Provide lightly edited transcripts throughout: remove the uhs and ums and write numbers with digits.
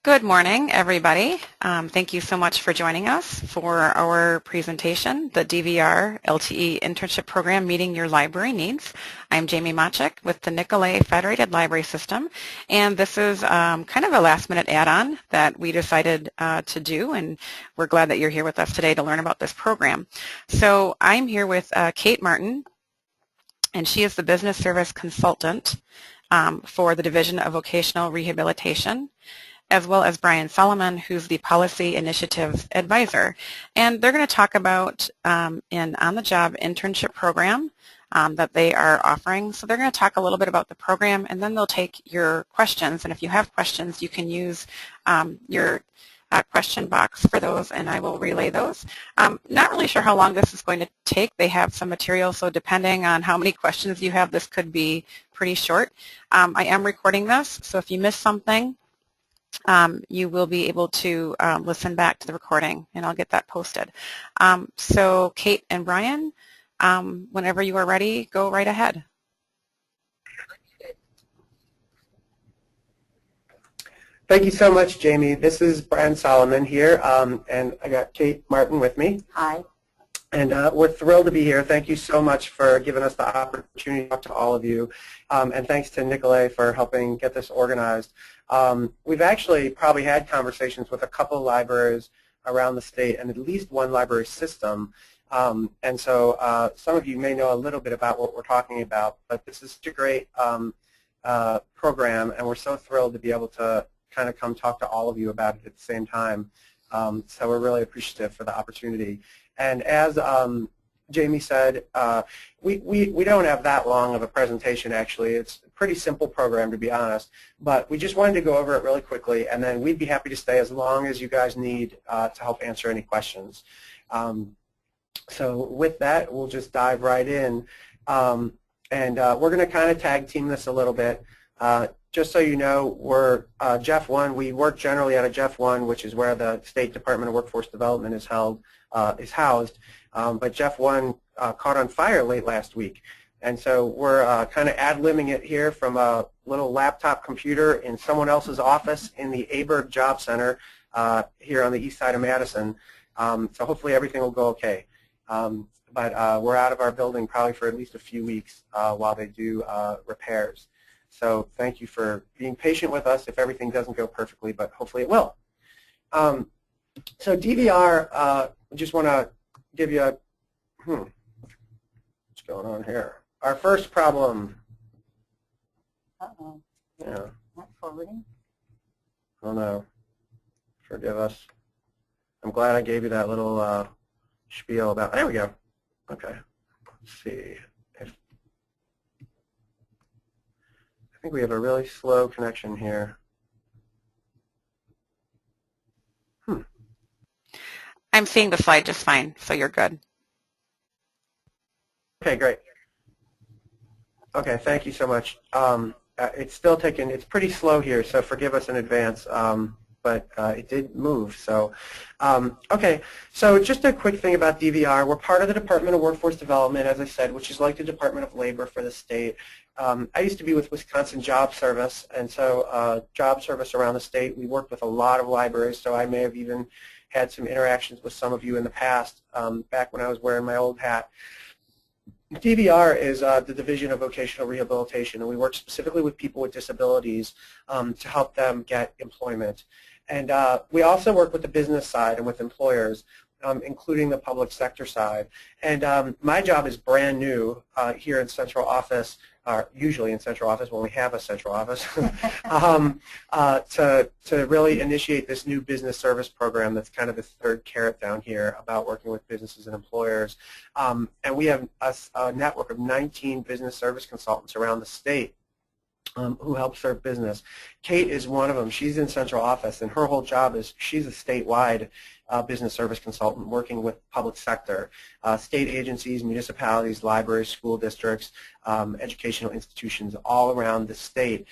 Good morning, everybody. Thank you so much for joining us for our presentation, the DVR LTE Internship Program Meeting Your Library Needs. I'm Jamie Machik with the Nicolet Federated Library System, and this is kind of a last-minute add-on that we decided to do, and we're glad that you're here with us today to learn about this program. So I'm here with Kate Martin, and she is the Business Service Consultant for the Division of Vocational Rehabilitation, as well as Brian Solomon, who's the Policy Initiatives Advisor. And they're going to talk about an on-the-job internship program that they are offering. So they're going to talk a little bit about the program, and then they'll take your questions. And if you have questions, you can use your question box for those, and I will relay those. Not really sure how long this is going to take. They have some material, so depending on how many questions you have, this could be pretty short. I am recording this, so if you miss something, you will be able to listen back to the recording, and I'll get that posted. So Kate and Brian, whenever you are ready, go right ahead. Thank you so much, Jamie. This is Brian Solomon here, and I got Kate Martin with me. Hi. And we're thrilled to be here. Thank you so much for giving us the opportunity to talk to all of you. And thanks to Nicolet for helping get this organized. We've actually probably had conversations with a couple of libraries around the state and at least one library system. And so some of you may know a little bit about what we're talking about, but this is such a great program, and we're so thrilled to be able to kind of come talk to all of you about it at the same time. So we're really appreciative for the opportunity. And as Jamie said, we don't have that long of a presentation, actually. It's a pretty simple program, to be honest. But we just wanted to go over it really quickly, and then we'd be happy to stay as long as you guys need to help answer any questions. So with that, we'll just dive right in. And we're going to kind of tag team this a little bit. Just so you know, we're Jeff 1. We work generally out of Jeff 1, which is where the State Department of Workforce Development is housed. But Jeff 1 caught on fire late last week. And so we're kind of ad-libbing it here from a little laptop computer in someone else's office in the Aberg Job Center here on the east side of Madison. So hopefully everything will go okay. But we're out of our building probably for at least a few weeks while they do repairs. So thank you for being patient with us if everything doesn't go perfectly, but hopefully it will. So DVR, I just want to give you a, what's going on here? Our first problem. Uh-oh. Yeah. Not forwarding? Oh no. Forgive us. I'm glad I gave you that little spiel about, there we go. Okay. Let's see. I think we have a really slow connection here. I'm seeing the slide just fine, so you're good. Okay, great. Okay, thank you so much. It's still taking, it's pretty slow here, so forgive us in advance, but it did move. So, okay, so just a quick thing about DVR. We're part of the Department of Workforce Development, as I said, which is like the Department of Labor for the state. I used to be with Wisconsin Job Service, and so Job Service around the state, we worked with a lot of libraries, so I may have even had some interactions with some of you in the past, back when I was wearing my old hat. DVR is the Division of Vocational Rehabilitation, and we work specifically with people with disabilities to help them get employment. And we also work with the business side and with employers, including the public sector side. And my job is brand new here in central office, usually in central office when we have a central office, to really initiate this new business service program that's kind of the third carrot down here about working with businesses and employers. And we have a network of 19 business service consultants around the state who help serve business. Kate is one of them. She's in central office, and her whole job is she's a statewide business service consultant working with public sector, state agencies, municipalities, libraries, school districts, educational institutions all around the state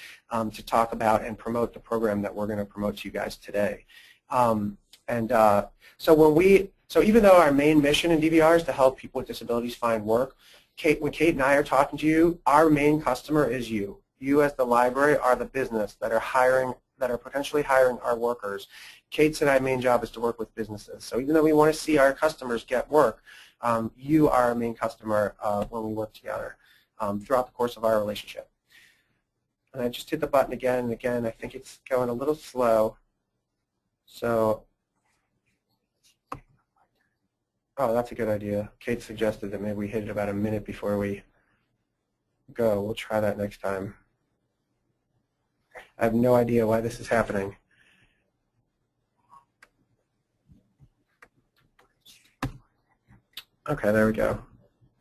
to talk about and promote the program that we're going to promote to you guys today. So even though our main mission in DVR is to help people with disabilities find work, when Kate and I are talking to you, our main customer is you. You as the library are the business that are hiring that are potentially hiring our workers, Kate's and my main job is to work with businesses. So even though we want to see our customers get work, you are our main customer when we work together throughout the course of our relationship. And I just hit the button again and again. I think it's going a little slow. So, oh, that's a good idea. Kate suggested that maybe we hit it about a minute before we go. We'll try that next time. I have no idea why this is happening. Okay, there we go.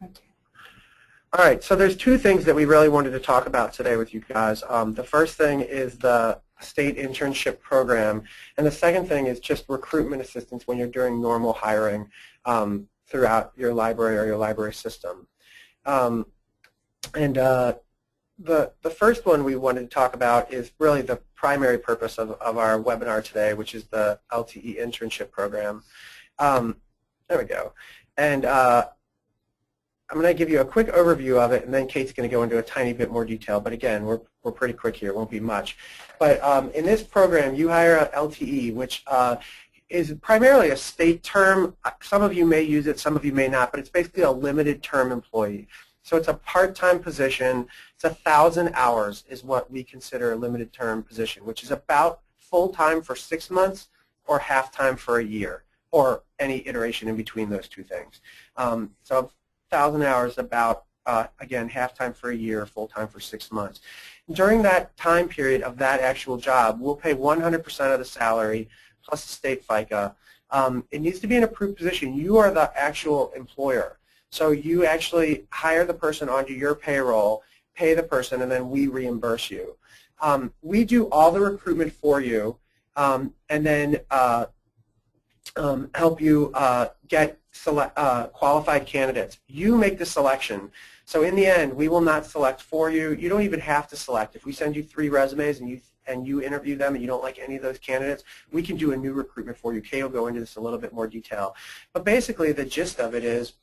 All right, so there's two things that we really wanted to talk about today with you guys. The first thing is the state internship program, and the second thing is just recruitment assistance when you're doing normal hiring throughout your library or your library system. The first one we wanted to talk about is really the primary purpose of our webinar today, which is the LTE internship program. There we go. And I'm going to give you a quick overview of it, and then Kate's going to go into a tiny bit more detail. But again, we're pretty quick here. It won't be much. But in this program, you hire a LTE, which is primarily a state term. Some of you may use it, some of you may not, but it's basically a limited term employee. So it's a part-time position. It's 1,000 hours is what we consider a limited term position, which is about full-time for 6 months or half-time for a year, or any iteration in between those two things. So 1,000 hours about, again, half-time for a year, full-time for 6 months. During that time period of that actual job, we'll pay 100% of the salary plus the state FICA. It needs to be an approved position. You are the actual employer. So you actually hire the person onto your payroll, pay the person, and then we reimburse you. We do all the recruitment for you, and then help you get qualified candidates. You make the selection. So in the end, we will not select for you. You don't even have to select. If we send you 3 resumes and you interview them and you don't like any of those candidates, we can do a new recruitment for you. Kay will go into this in a little bit more detail. But basically, the gist of it is,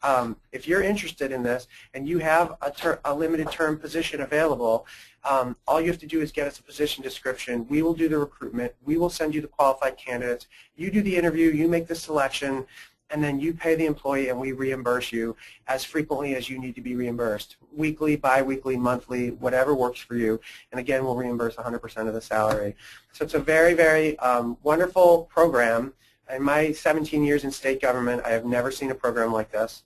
if you're interested in this and you have a limited term position available, all you have to do is get us a position description. We will do the recruitment. We will send you the qualified candidates. You do the interview. You make the selection. And then you pay the employee and we reimburse you as frequently as you need to be reimbursed. Weekly, bi-weekly, monthly, whatever works for you. And again, we'll reimburse 100% of the salary. So it's a very, very wonderful program. In my 17 years in state government, I have never seen a program like this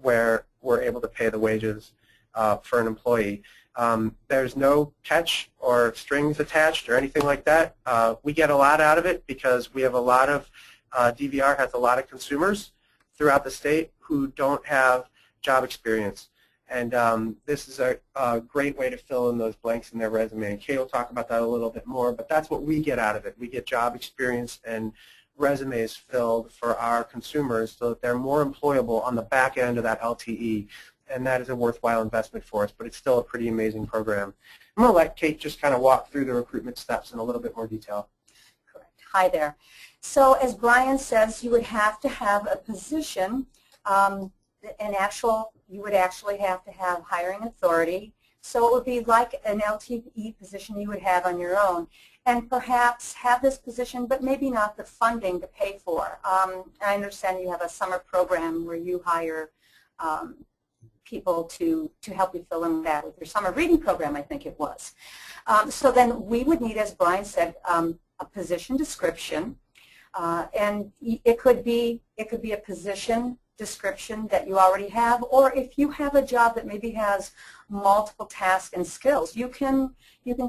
where we're able to pay the wages for an employee. There's no catch or strings attached or anything like that. We get a lot out of it because we have a lot of DVR has a lot of consumers throughout the state who don't have job experience. And this is a great way to fill in those blanks in their resume. And Kay will talk about that a little bit more, but that's what we get out of it. We get job experience and resumes filled for our consumers so that they're more employable on the back end of that LTE. And that is a worthwhile investment for us, but it's still a pretty amazing program. I'm going to let Kate just kind of walk through the recruitment steps in a little bit more detail. Correct. Hi there. So as Brian says, you would have to have a position, you would actually have to have hiring authority. So it would be like an LTE position you would have on your own, and perhaps have this position, but maybe not the funding to pay for. I understand you have a summer program where you hire people to help you fill in that with your summer reading program, I think it was. So then we would need, as Brian said, a position description. And it could be a position description that you already have, or if you have a job that maybe has multiple tasks and skills, you can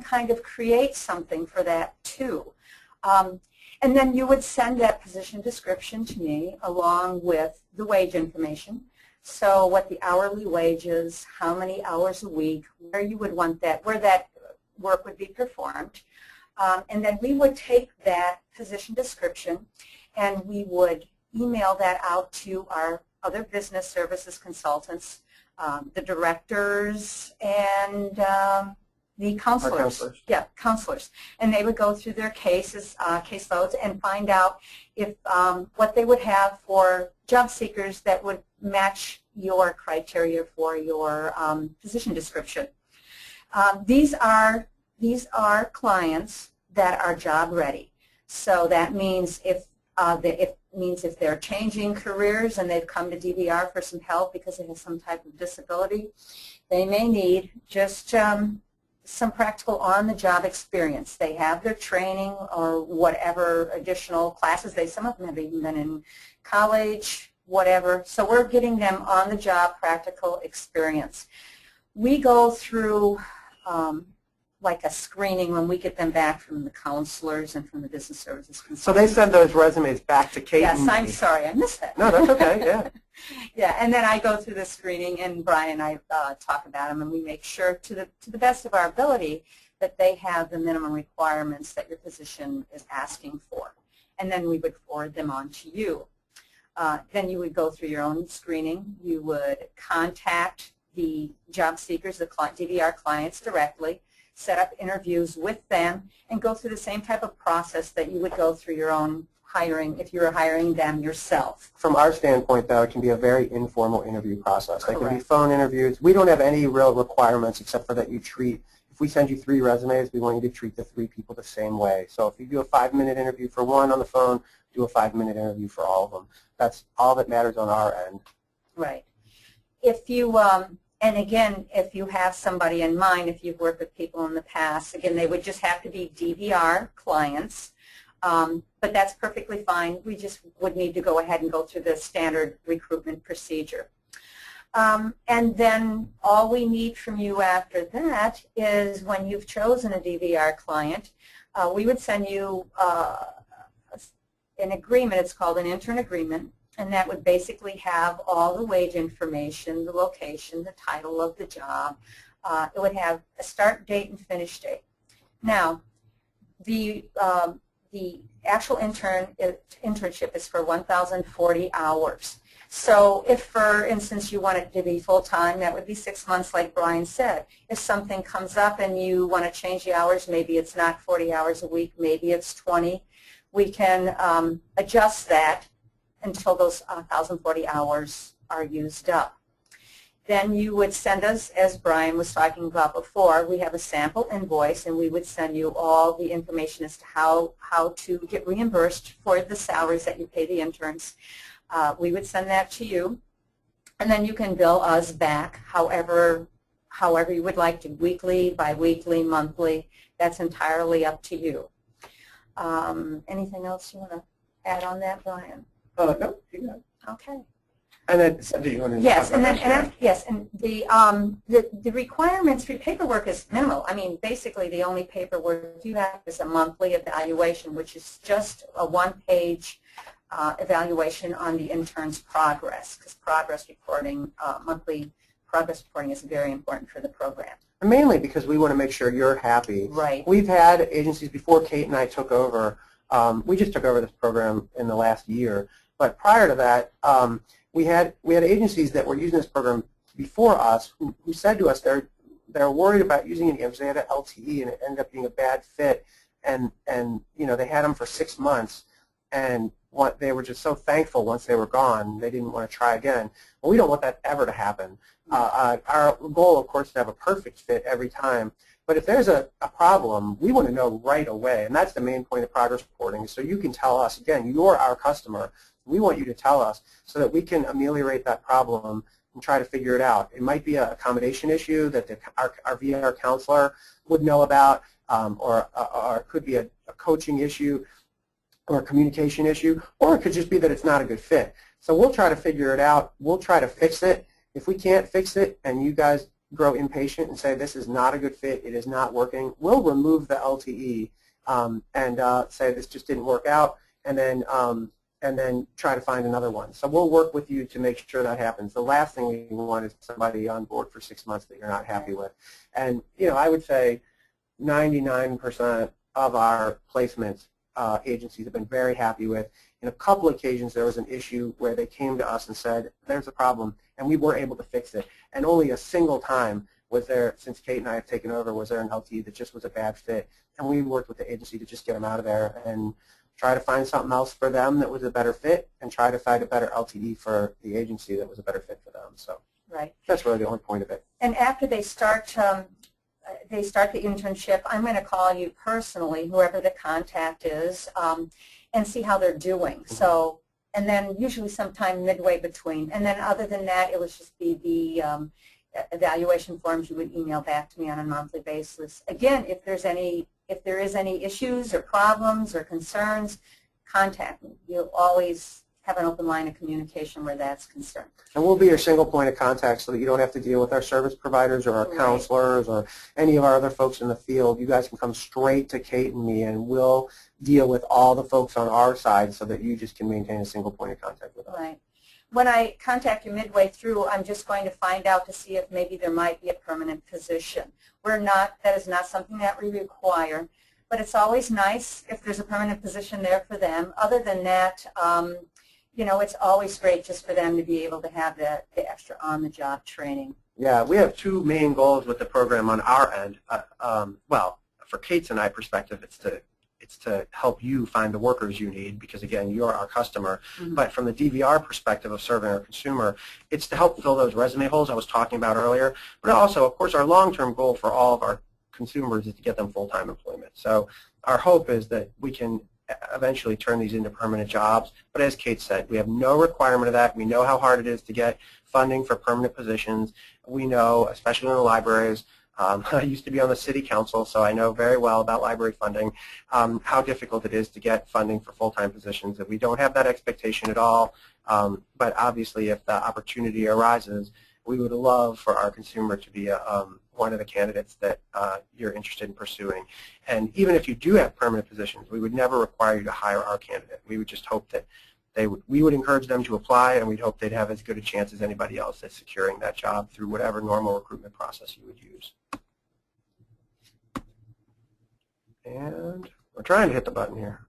kind of create something for that too. And then you would send that position description to me along with the wage information. So what the hourly wage is, how many hours a week, where you would want that, where that work would be performed. And then we would take that position description and we would email that out to our other business services consultants, the directors, and the counselors. Yeah, counselors. And they would go through their caseloads and find out if what they would have for job seekers that would match your criteria for your position description. These are clients that are job ready. So that means if they're changing careers and they've come to DVR for some help because they have some type of disability, they may need just some practical on-the-job experience. They have their training or whatever additional classes. Some of them have even been in college, whatever. So we're getting them on-the-job practical experience. We go through like a screening when we get them back from the counselors and from the business services consultants. So they send those resumes back to Kate? Yes, I'm sorry, I missed that. No, that's okay, yeah. Yeah, and then I go through the screening, and Brian and I talk about them, and we make sure to the best of our ability that they have the minimum requirements that your position is asking for. And then we would forward them on to you. Then you would go through your own screening. You would contact the job seekers, the DVR clients directly, set up interviews with them, and go through the same type of process that you would go through your own hiring if you were hiring them yourself. From our standpoint, though, it can be a very informal interview process. They Correct. can be phone interviews. We don't have any real requirements except for that you treat, if we send you 3 resumes, we want you to treat the 3 people the same way. So if you do a 5-minute interview for one on the phone, do a 5-minute interview for all of them. That's all that matters on our end. Right. If you and again, if you have somebody in mind, if you've worked with people in the past, again, they would just have to be DVR clients, but that's perfectly fine. We just would need to go ahead and go through the standard recruitment procedure. And then all we need from you after that is when you've chosen a DVR client, we would send you an agreement. It's called an Intern Agreement. And that would basically have all the wage information, the location, the title of the job. It would have a start date and finish date. Now, the actual internship is for 1,040 hours. So if, for instance, you want it to be full-time, that would be 6 months like Brian said. If something comes up and you want to change the hours, maybe it's not 40 hours a week, maybe it's 20, we can adjust that until those 1,040 hours are used up. Then you would send us, as Brian was talking about before, we have a sample invoice, and we would send you all the information as to how to get reimbursed for the salaries that you pay the interns. We would send that to you, and then you can bill us back however you would like to, weekly, bi-weekly, monthly. That's entirely up to you. Anything else you want to add on that, Brian? No, you got it. Okay. And then, do you want to yes, talk and about then that? yes, and the requirements for paperwork is minimal. I mean, basically, the only paperwork you have is a monthly evaluation, which is just a 1-page evaluation on the intern's progress, because progress reporting, monthly progress reporting, is very important for the program. And mainly because we want to make sure you're happy. Right. We've had agencies before Kate and I took over. We just took over this program in the last year, but prior to that, we had agencies that were using this program before us who said to us they're worried about using it because they had an LTE and it ended up being a bad fit, and you know, they had them for 6 months, and they were just so thankful once they were gone they didn't want to try again. Well, we don't want that ever to happen. Our goal, of course, is to have a perfect fit every time. But if there's a problem, we want to know right away, and that's the main point of progress reporting. So you can tell us, again, you're our customer. We want you to tell us so that we can ameliorate that problem and try to figure it out. It might be an accommodation issue that our VR counselor would know about, or it could be a coaching issue or a communication issue, or it could just be that it's not a good fit. So we'll try to figure it out. We'll try to fix it. If we can't fix it and you guys grow impatient and say this is not a good fit, it is not working, we'll remove the LTE and say this just didn't work out, and then try to find another one. So we'll work with you to make sure that happens. The last thing we want is somebody on board for 6 months that you're not happy with. And you know, I would say 99% of our placements agencies have been very happy with. In a couple occasions there was an issue where they came to us and said there's a problem, and we weren't able to fix it. And only a single time was there, since Kate and I have taken over, was there an LTE that just was a bad fit. And we worked with the agency to just get them out of there and try to find something else for them that was a better fit, and try to find a better LTE for the agency that was a better fit for them. So right. That's really the only point of it. And after they start they start the internship, I'm going to call you personally, whoever the contact is, and see how they're doing. So, and then usually sometime midway between. And then other than that, it would just be the evaluation forms you would email back to me on a monthly basis. Again, if there is any issues or problems or concerns, contact me. You'll always have an open line of communication where that's concerned. And we'll be your single point of contact so that you don't have to deal with our service providers or our counselors or any of our other folks in the field. You guys can come straight to Kate and me, and we'll deal with all the folks on our side so that you just can maintain a single point of contact with us. Right. When I contact you midway through, I'm just going to find out to see if maybe there might be a permanent position. That is not something that we require, but it's always nice if there's a permanent position there for them. Other than that, you know, it's always great just for them to be able to have the extra on-the-job training. Yeah, we have two main goals with the program on our end. Well, for Kate's and I perspective, it's to help you find the workers you need because, again, you're our customer. Mm-hmm. But from the DVR perspective of serving our consumer, it's to help fill those resume holes I was talking about earlier. But also, of course, our long-term goal for all of our consumers is to get them full-time employment. So our hope is that we can eventually turn these into permanent jobs. But as Kate said, we have no requirement of that. We know how hard it is to get funding for permanent positions. We know, especially in the libraries, I used to be on the city council, so I know very well about library funding, how difficult it is to get funding for full-time positions. And we don't have that expectation at all, but obviously if the opportunity arises, we would love for our consumer to be one of the candidates that you're interested in pursuing. And even if you do have permanent positions, we would never require you to hire our candidate. We would just hope that we would encourage them to apply, and we'd hope they'd have as good a chance as anybody else at securing that job through whatever normal recruitment process you would use. And we're trying to hit the button here.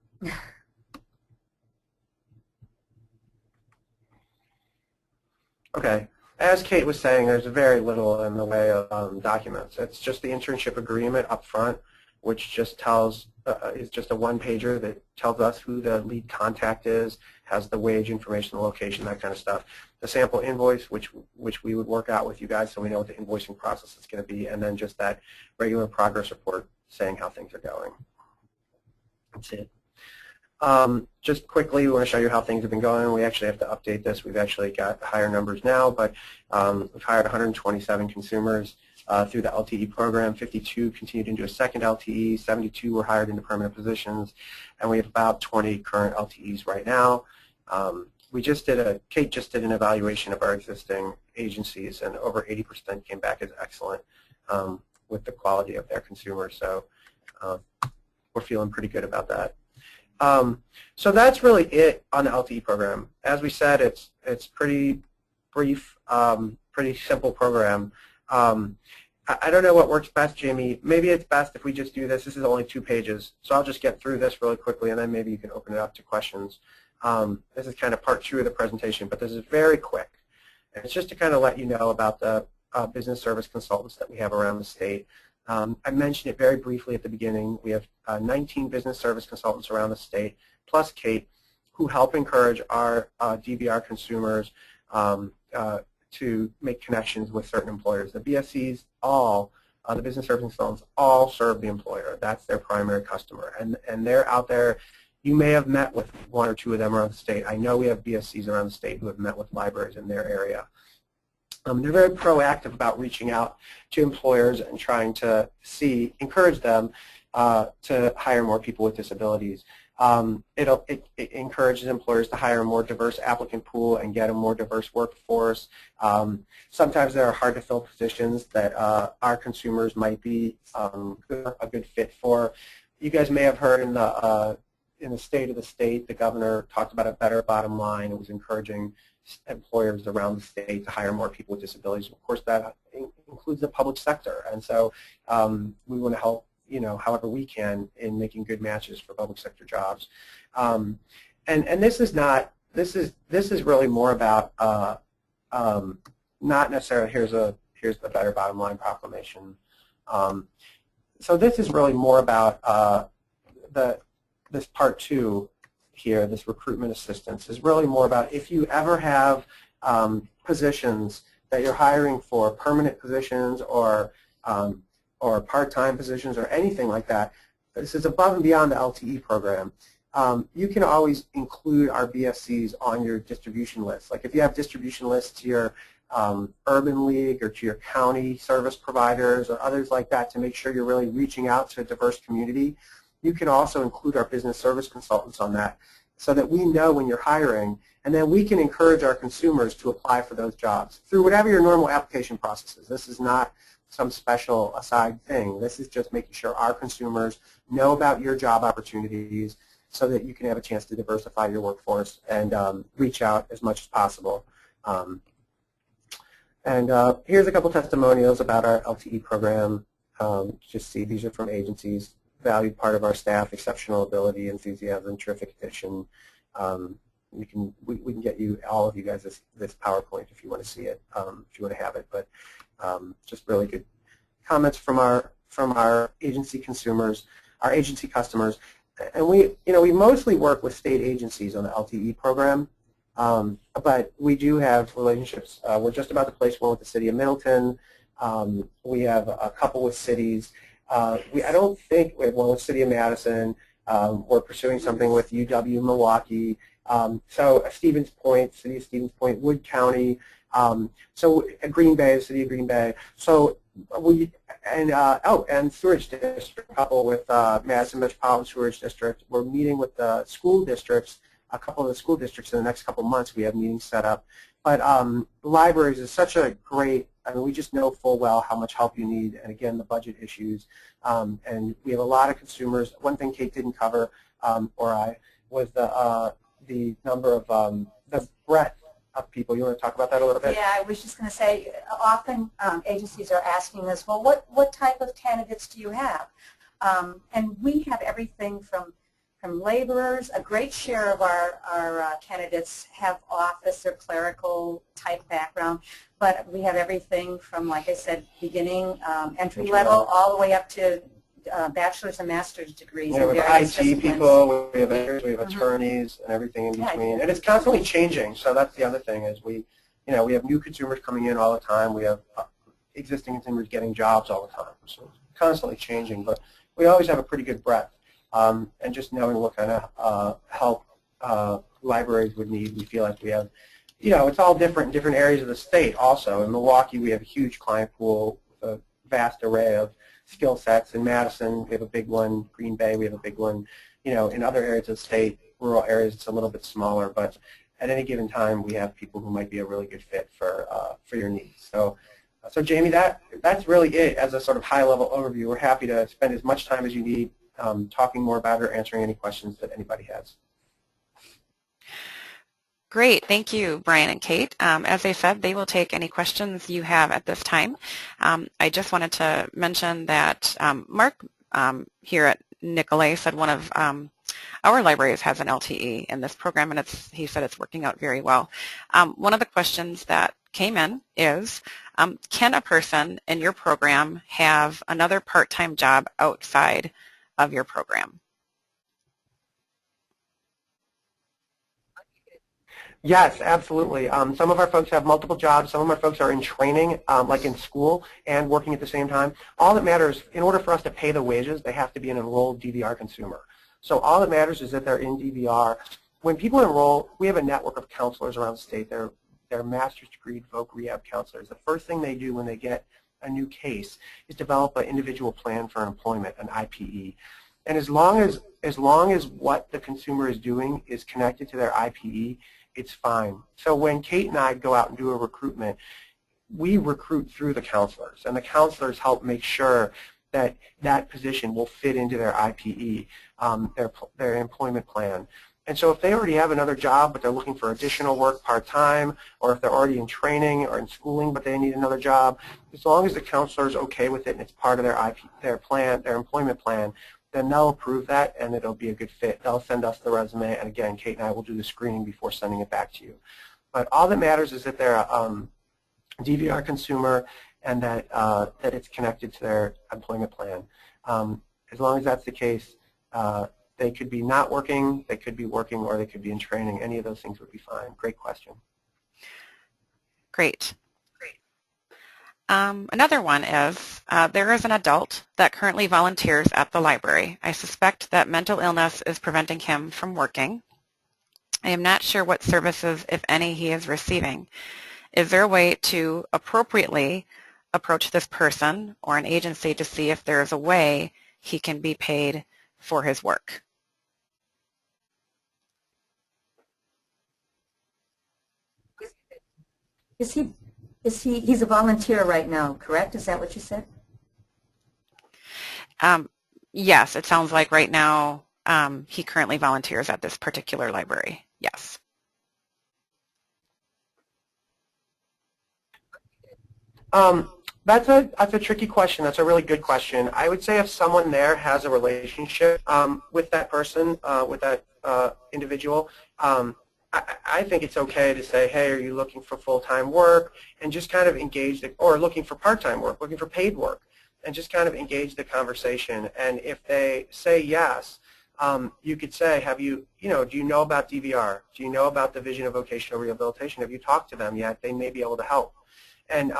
Okay. As Kate was saying, there's very little in the way of documents. It's just the internship agreement up front, which just tells, is just a one-pager that tells us who the lead contact is, has the wage information, the location, that kind of stuff. The sample invoice, which we would work out with you guys so we know what the invoicing process is going to be, and then just that regular progress report saying how things are going. That's it. Just quickly, we want to show you how things have been going. We actually have to update this. We've actually got higher numbers now, but we've hired 127 consumers through the LTE program. 52 continued into a second LTE. 72 were hired into permanent positions, and we have about 20 current LTEs right now. Kate just did an evaluation of our existing agencies, and over 80% came back as excellent with the quality of their consumers. So we're feeling pretty good about that. So that's really it on the LTE program. As we said, it's pretty brief, pretty simple program. I don't know what works best, Jamie. Maybe it's best if we just do this. This is only 2 pages, so I'll just get through this really quickly, and then maybe you can open it up to questions. This is kind of part 2 of the presentation, but this is very quick. And it's just to kind of let you know about the business service consultants that we have around the state. I mentioned it very briefly at the beginning. We have 19 business service consultants around the state, plus Kate, who help encourage our DVR consumers to make connections with certain employers. The BSCs the business service consultants all serve the employer. That's their primary customer. And they're out there. You may have met with 1 or 2 of them around the state. I know we have BSCs around the state who have met with libraries in their area. They're very proactive about reaching out to employers and trying to encourage them to hire more people with disabilities. It encourages employers to hire a more diverse applicant pool and get a more diverse workforce. Sometimes there are hard to fill positions that our consumers might be a good fit for. You guys may have heard in the state of the state, the governor talked about a better bottom line. It was encouraging employers around the state to hire more people with disabilities. Of course, that includes the public sector, and so we want to help, however we can in making good matches for public sector jobs. And this is really more about not necessarily here's the better bottom line proclamation. So this is really more about this part 2 here, this recruitment assistance, is really more about if you ever have positions that you're hiring for, permanent positions or or part-time positions or anything like that, this is above and beyond the LTE program. You can always include our BSCs on your distribution list. Like if you have distribution lists to your urban league or to your county service providers or others like that to make sure you're really reaching out to a diverse community, you can also include our business service consultants on that so that we know when you're hiring, and then we can encourage our consumers to apply for those jobs through whatever your normal application process is. This is not some special aside thing. This is just making sure our consumers know about your job opportunities so that you can have a chance to diversify your workforce and reach out as much as possible. Here's a couple testimonials about our LTE program. Just see these are from agencies. Valued part of our staff, exceptional ability, enthusiasm, terrific addition. We can get you, all of you guys, this PowerPoint if you want to see it, if you want to have it. But just really good comments from our agency consumers, our agency customers, and we mostly work with state agencies on the LTE program, but we do have relationships. We're just about to place one with the city of Middleton. We have a couple with cities. I don't think we have one with the city of Madison. We're pursuing something with UW Milwaukee. So Stevens Point, city of Stevens Point, Wood County. So Green Bay, the city of Green Bay. So and Sewerage District, a couple with Madison Metropolitan Sewerage District. We're meeting with the school districts, a couple of the school districts in the next couple of months. We have meetings set up. But libraries is such a great, I mean, we just know full well how much help you need, and again, the budget issues. And we have a lot of consumers. One thing Kate didn't cover, or I, was the number of, the breadth of people. You want to talk about that a little bit? Yeah, I was just going to say, often agencies are asking us, well, what type of candidates do you have? And we have everything from laborers. A great share of our candidates have office or clerical type background, but we have everything from, like I said, beginning, entry level, all the way up to bachelor's and master's degrees. We have IT people, we have attorneys, and everything in between. And it's constantly changing. So that's the other thing is we have new consumers coming in all the time. We have existing consumers getting jobs all the time. So it's constantly changing, but we always have a pretty good breadth. And just knowing what kind of help libraries would need, we feel like we have, it's all different in different areas of the state also. In Milwaukee, we have a huge client pool with a vast array of skill sets. In Madison, we have a big one. Green Bay, we have a big one. In other areas of the state, rural areas, it's a little bit smaller, but at any given time, we have people who might be a really good fit for your needs. So Jamie, that's really it as a sort of high-level overview. We're happy to spend as much time as you need talking more about it or answering any questions that anybody has. Great. Thank you, Brian and Kate. As I said, they will take any questions you have at this time. I just wanted to mention that Mark here at Nicolay said one of our libraries has an LTE in this program, and he said it's working out very well. One of the questions that came in is, can a person in your program have another part-time job outside of your program? Yes, absolutely. Some of our folks have multiple jobs. Some of our folks are in training, like in school, and working at the same time. All that matters, in order for us to pay the wages, they have to be an enrolled DVR consumer. So all that matters is that they're in DVR. When people enroll, we have a network of counselors around the state. They're master's degree voc rehab counselors. The first thing they do when they get a new case is develop an individual plan for employment, an IPE. And as long as what the consumer is doing is connected to their IPE, it's fine. So when Kate and I go out and do a recruitment, we recruit through the counselors, and the counselors help make sure that that position will fit into their IPE, their employment plan. And so if they already have another job but they're looking for additional work part-time, or if they're already in training or in schooling but they need another job, as long as the counselor is okay with it and it's part of their employment plan, then they'll approve that and it'll be a good fit. They'll send us the resume, and again, Kate and I will do the screening before sending it back to you. But all that matters is that they're a DVR consumer and that it's connected to their employment plan. As long as that's the case, they could be not working, they could be working, or they could be in training. Any of those things would be fine. Great question. Great. Another one is, there is an adult that currently volunteers at the library. I suspect that mental illness is preventing him from working. I am not sure what services, if any, he is receiving. Is there a way to appropriately approach this person or an agency to see if there is a way he can be paid for his work? He's a volunteer right now, correct? Is that what you said? Yes, it sounds like right now he currently volunteers at this particular library. Yes. That's a tricky question. That's a really good question. I would say if someone there has a relationship with that person, with that individual, I think it's okay to say, hey, are you looking for full-time work? And just kind of engage, or looking for part-time work, looking for paid work, and just kind of engage the conversation. And if they say yes, you could say, do you know about DVR? Do you know about the Division of Vocational Rehabilitation? Have you talked to them yet? They may be able to help. And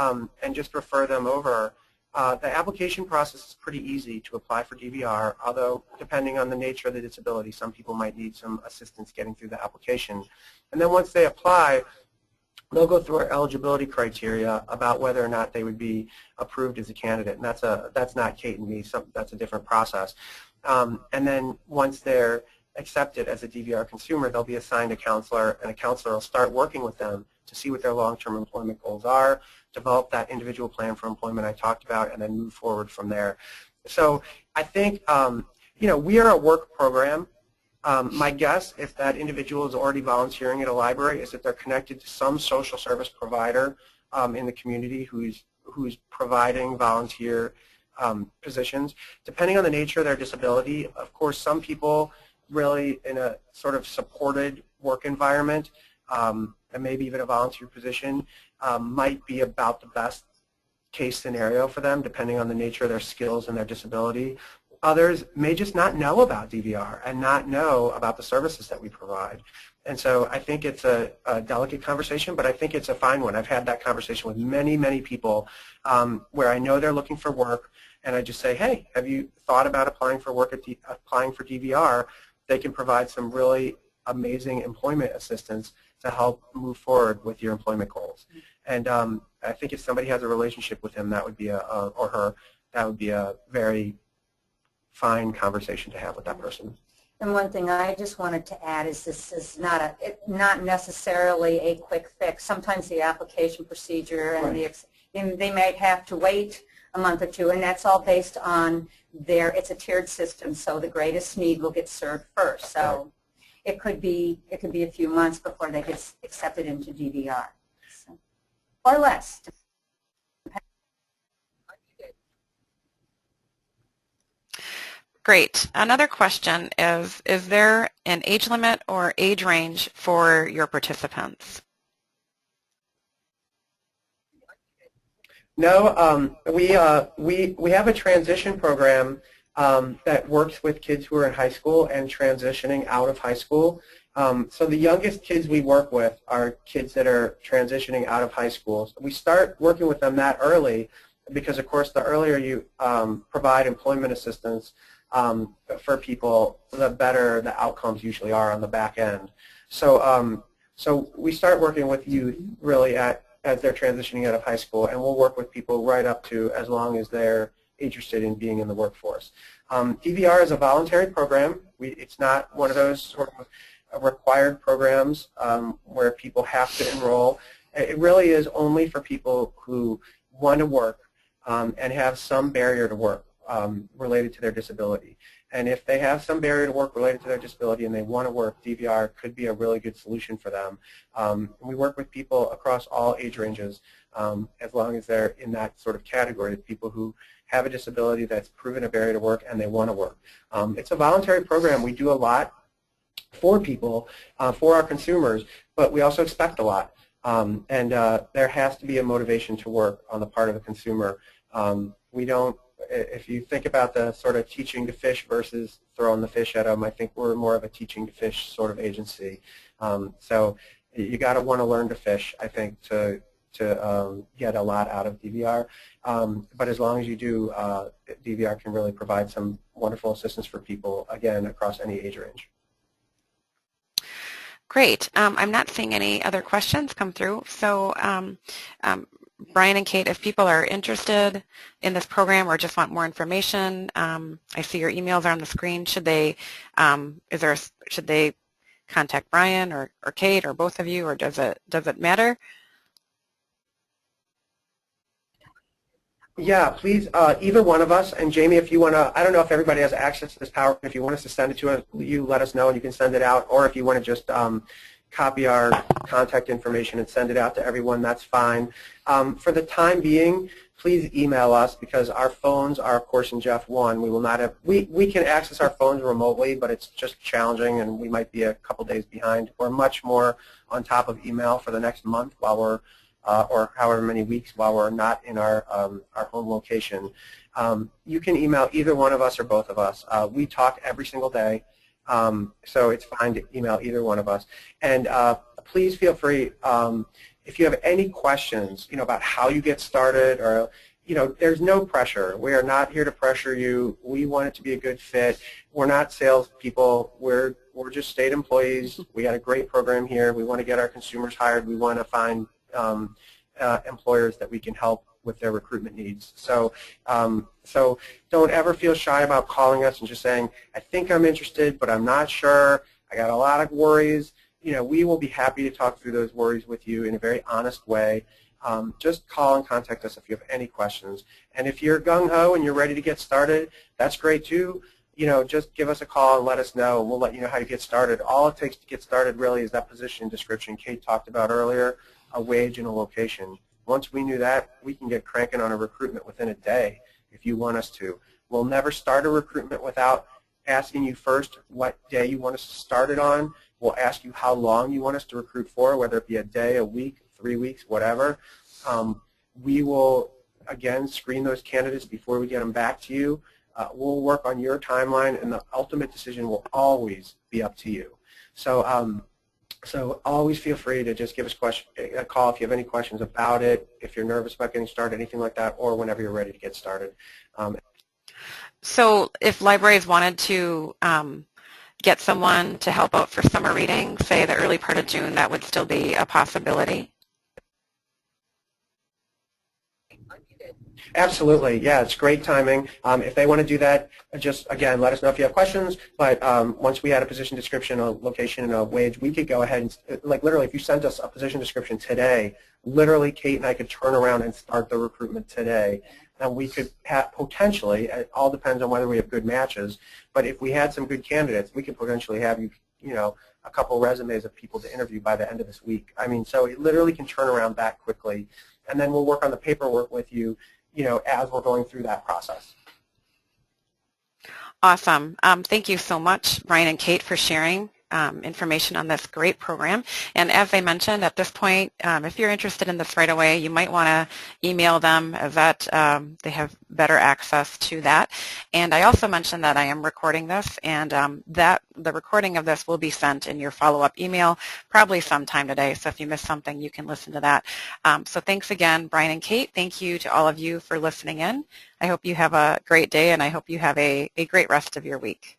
just refer them over. The application process is pretty easy to apply for DVR, although depending on the nature of the disability, some people might need some assistance getting through the application. And then once they apply, they'll go through our eligibility criteria about whether or not they would be approved as a candidate. And that's not Kate and me, that's a different process. And then once they're accepted as a DVR consumer, they'll be assigned a counselor, and a counselor will start working with them to see what their long-term employment goals are, develop that individual plan for employment I talked about, and then move forward from there. So I think, we are a work program. My guess, if that individual is already volunteering at a library, is that they're connected to some social service provider in the community who's providing volunteer positions. Depending on the nature of their disability, of course, some people really in a sort of supported work environment, and maybe even a volunteer position, might be about the best case scenario for them, depending on the nature of their skills and their disability. Others may just not know about DVR and not know about the services that we provide. And so I think it's a delicate conversation, but I think it's a fine one. I've had that conversation with many, many people where I know they're looking for work, and I just say, hey, have you thought about applying for work applying for DVR? They can provide some really amazing employment assistance to help move forward with your employment goals. And I think if somebody has a relationship with him, that would be or her, that would be a very fine conversation to have with that person. And one thing I just wanted to add is this is not necessarily a quick fix. Sometimes the application procedure and they might have to wait a month or two, and that's all based on it's a tiered system, so the greatest need will get served first. So it could be a few months before they get accepted into DVR, or less. Great. Another question is there an age limit or age range for your participants? No, we have a transition program that works with kids who are in high school and transitioning out of high school. So the youngest kids we work with are kids that are transitioning out of high school. So we start working with them that early because, of course, the earlier you provide employment assistance for people, the better the outcomes usually are on the back end. So, so we start working with youth really as they're transitioning out of high school, and we'll work with people right up to as long as they're interested in being in the workforce. DVR is a voluntary program. It's not one of those sort of required programs where people have to enroll. It really is only for people who want to work and have some barrier to work related to their disability. And if they have some barrier to work related to their disability and they want to work, DVR could be a really good solution for them. We work with people across all age ranges as long as they're in that sort of category of people who have a disability that's proven a barrier to work and they want to work. It's a voluntary program. We do a lot for people, for our consumers, but we also expect a lot. There has to be a motivation to work on the part of the consumer. We don't, if you think about the sort of teaching to fish versus throwing the fish at them, I think we're more of a teaching to fish sort of agency. So you got to want to learn to fish, I think, to get a lot out of DVR. But as long as you do, DVR can really provide some wonderful assistance for people, again, across any age range. Great. I'm not seeing any other questions come through. So Brian and Kate, if people are interested in this program or just want more information, I see your emails are on the screen. Should they should they contact Brian or Kate or both of you, or does it matter? Yeah, please, either one of us. And Jamie, if you want to, I don't know if everybody has access to this PowerPoint. If you want us to send it to us, you let us know and you can send it out. Or if you want to just copy our contact information and send it out to everyone, that's fine. For the time being, please email us because our phones are, of course, in Jeff 1. We will not have, we can access our phones remotely, but it's just challenging and we might be a couple days behind. We're much more on top of email for the next month while we're or however many weeks while we're not in our home location. You can email either one of us or both of us. We talk every single day, so it's fine to email either one of us. And please feel free, if you have any questions, about how you get started, or there's no pressure. We are not here to pressure you. We want it to be a good fit. We're not salespeople. We're just state employees. We got a great program here. We want to get our consumers hired. We want to find employers that we can help with their recruitment needs. So so don't ever feel shy about calling us and just saying, I think I'm interested, but I'm not sure. I got a lot of worries. We will be happy to talk through those worries with you in a very honest way. Just call and contact us if you have any questions. And if you're gung-ho and you're ready to get started, that's great too. Just give us a call and let us know, and we'll let you know how to get started. All it takes to get started really is that position description Kate talked about earlier, a wage and a location. Once we knew that, we can get cranking on a recruitment within a day if you want us to. We'll never start a recruitment without asking you first what day you want us to start it on. We'll ask you how long you want us to recruit for, whether it be a day, a week, 3 weeks, whatever. We will, again, screen those candidates before we get them back to you. We'll work on your timeline, and the ultimate decision will always be up to you. So always feel free to just give us a call if you have any questions about it, if you're nervous about getting started, anything like that, or whenever you're ready to get started. So if libraries wanted to get someone to help out for summer reading, say the early part of June, that would still be a possibility? Absolutely, yeah, it's great timing. If they want to do that, just, again, let us know if you have questions, but once we had a position description, a location, and a wage, we could go ahead and, literally, if you sent us a position description today, literally Kate and I could turn around and start the recruitment today. And we could potentially, it all depends on whether we have good matches, but if we had some good candidates, we could potentially have a couple resumes of people to interview by the end of this week. I mean, so it literally can turn around that quickly, and then we'll work on the paperwork with you, as we're going through that process. Awesome. Thank you so much, Brian and Kate, for sharing information on this great program. And as I mentioned, at this point, if you're interested in this right away, you might want to email them, as that they have better access to that. And I also mentioned that I am recording this, and that the recording of this will be sent in your follow-up email probably sometime today. So if you miss something, you can listen to that. So thanks again, Brian and Kate. Thank you to all of you for listening in. I hope you have a great day, and I hope you have a great rest of your week.